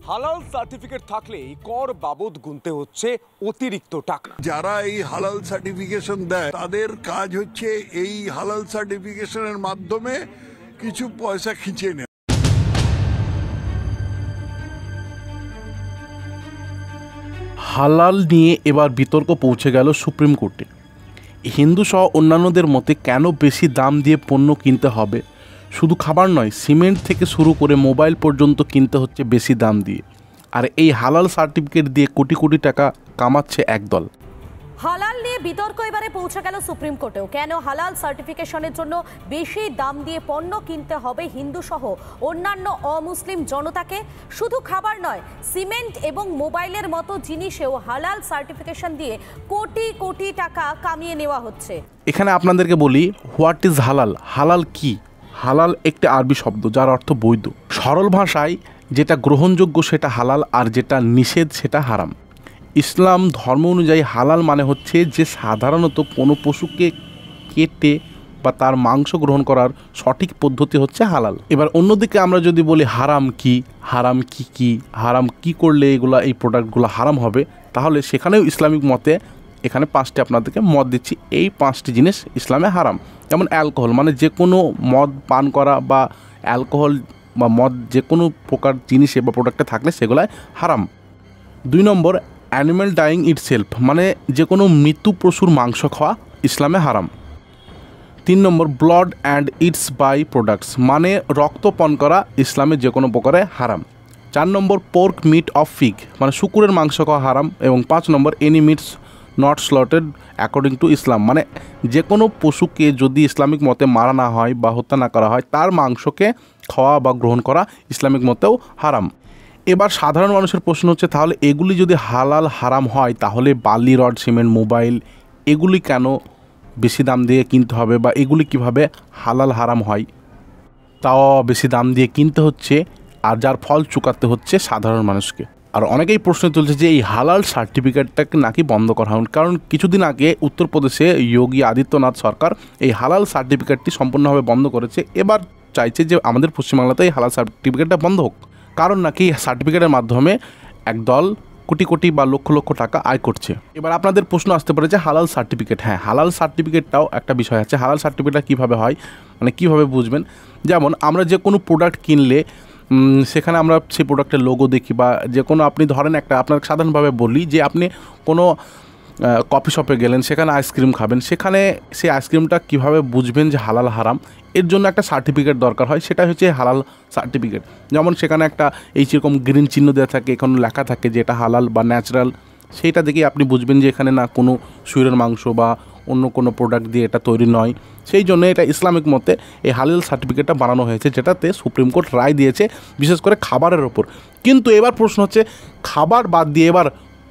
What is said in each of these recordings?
হালাল সার্টিফিকেট থাকলেই কর বাবদ গুনতে হচ্ছে অতিরিক্ত টাকা। যারা এই হালাল সার্টিফিকেশন দেয় তাদের কাজ হচ্ছে এই হালাল সার্টিফিকেশনের মাধ্যমে কিছু পয়সা খিঁচিয়ে নেয়। হালাল নিয়ে এবার বিতর্ক পৌঁছে গেল সুপ্রিম কোর্টে। হিন্দু সহ অন্যান্যদের মতে কেন বেশি দাম দিয়ে পণ্য কিনতে হবে? শুধু খাবার নয়, সিমেন্ট থেকে শুরু করে মোবাইল পর্যন্ত কিনতে হচ্ছে বেশি দাম দিয়ে। আর এই হালাল সার্টিফিকেট দিয়ে কোটি কোটি টাকা কামাচ্ছে একদল। হালাল নিয়ে বিতর্ক এবারে পৌঁছে গেল সুপ্রিম কোর্টেও। কেন হালাল সার্টিফিকেশনের জন্য বেশি দাম দিয়ে পণ্য কিনতে হবে হিন্দু সহ অন্যান্য অমুসলিম জনতাকে? শুধু খাবার নয়, সিমেন্ট এবং মোবাইলের মতো জিনিসেও হালাল সার্টিফিকেশন দিয়ে কোটি কোটি টাকা কামিয়ে নেওয়া হচ্ছে। এখানে আপনাদেরকে বলি, হোয়াট ইজ হালাল? হালাল কি? হালাল একটি আরবি শব্দ যার অর্থ বৈধ। সরল ভাষায় যেটা গ্রহণযোগ্য সেটা হালাল, আর যেটা নিষেধ সেটা হারাম। ইসলাম ধর্ম অনুযায়ী হালাল মানে হচ্ছে যে সাধারণত কোনো পশুকে কেটে বা তার মাংস গ্রহণ করার সঠিক পদ্ধতি হচ্ছে হালাল। এবার অন্যদিকে আমরা যদি বলি হারাম কি, হারাম কি করলে এই প্রোডাক্টগুলো হারাম হবে, তাহলে সেখানেও ইসলামিক মতে এখানে 5টি আপনাদেরকে মত দিচ্ছি। এই 5টি জিনিস ইসলামে হারাম। যেমন অ্যালকোহল, মানে যে কোনো মদ পান করা বা অ্যালকোহল বা মদ যে কোনো প্রকার জিনিসে বা প্রোডাক্টে থাকলে সেগুলাই হারাম। 2 নম্বর, অ্যানিম্যাল ডাইং ইটসেলফ, মানে যে কোনো মৃত্যু পশুর মাংস খাওয়া ইসলামে হারাম। 3 নম্বর, blood and its byproducts, মানে রক্ত পান করা ইসলামে যে কোনো প্রকারে হারাম। 4 নম্বর, পোর্ক মিট অফ পিগ, মানে শুকুরের মাংস খাওয়া হারাম। এবং 5 নম্বর, any meats not slaughtered according to Islam, মানে যে কোনো পশুকে যদি ইসলামিক মতে মারা না হয় বা হত্যা না করা হয় তার মাংসকে খাওয়া বা গ্রহণ করা ইসলামিক মতেও হারাম। এবার সাধারণ মানুষের প্রশ্ন হচ্ছে, তাহলে এগুলি যদি হালাল হারাম হয় তাহলে বালি, রড, সিমেন্ট, মোবাইল এগুলি কেন বেশি দাম দিয়ে কিনতে হবে, বা এগুলি কিভাবে হালাল হারাম হয়? তাও বেশি দাম দিয়ে কিনতে হচ্ছে, আর যার ফল চুকাতে হচ্ছে সাধারণ মানুষকে। আর অনেকেই প্রশ্ন তুলছে যে এই হালাল সার্টিফিকেটটাকে নাকি বন্ধ করা হবে, কারণ কিছুদিন আগে উত্তরপ্রদেশে যোগী আদিত্যনাথ সরকার এই হালাল সার্টিফিকেটটি সম্পূর্ণভাবে বন্ধ করেছে। এবার চাইছে যে আমাদের পশ্চিমবাংলাতে এই হালাল সার্টিফিকেটটা বন্ধ হোক, কারণ নাকি সার্টিফিকেটের মাধ্যমে একদল কোটি কোটি বা লক্ষ লক্ষ টাকা আয় করছে। এবার আপনাদের প্রশ্ন আসতে পারে যে হালাল সার্টিফিকেট, হ্যাঁ হালাল সার্টিফিকেটটাও একটা বিষয় আছে। হালাল সার্টিফিকেটটা কীভাবে হয়, মানে কীভাবে বুঝবেন? যেমন আমরা যে কোনো প্রোডাক্ট কিনলে সেখানে আমরা সেই প্রোডাক্টের লোগো দেখি, বা যে কোনো আপনি ধরেন একটা আপনার সাধারণভাবে বলি যে আপনি কোনো কফি শপে গেলেন, সেখানে আইসক্রিম খাবেন, সেখানে সেই আইসক্রিমটা কীভাবে বুঝবেন যে হালাল হারাম? এর জন্য একটা সার্টিফিকেট দরকার হয়, সেটা হচ্ছে হালাল সার্টিফিকেট। যেমন সেখানে একটা এই যেরকম গ্রিন চিহ্ন দেওয়া থাকে, এখানে লেখা থাকে যে এটা হালাল বা ন্যাচারাল, সেইটা দেখেই আপনি বুঝবেন যে এখানে না কোনো শুয়োরের মাংস বা অন্য কোনো প্রোডাক্ট দিয়ে এটা তৈরি নয়। সেই জন্য এটা ইসলামিক মতে এই হালাল সার্টিফিকেটটা বানানো হয়েছে, যেটাতে সুপ্রিম কোর্ট রায় দিয়েছে বিশেষ করে খাবারের ওপর। কিন্তু এবার প্রশ্ন হচ্ছে, খাবার বাদ দিয়ে এবার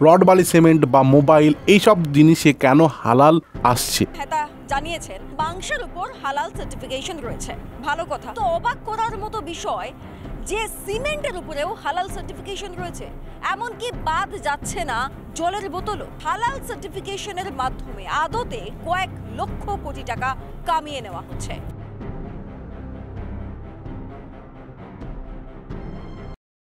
রড, বালি, সিমেন্ট বা মোবাইল এইসব জিনিসে কেন হালাল আসছে? জানিয়েছেন মাংসের উপর হালাল সার্টিফিকেশন রয়েছে, ভালো কথা। তো অবাক করার মতো বিষয় যে সিমেন্টের উপরেও হালাল সার্টিফিকেশন রয়েছে, এমনকি বাদ যাচ্ছে না জলের বোতলও। হালাল সার্টিফিকেশনের মাধ্যমে আদতে কয়েক লক্ষ কোটি টাকা কামিয়ে নেওয়া হচ্ছে।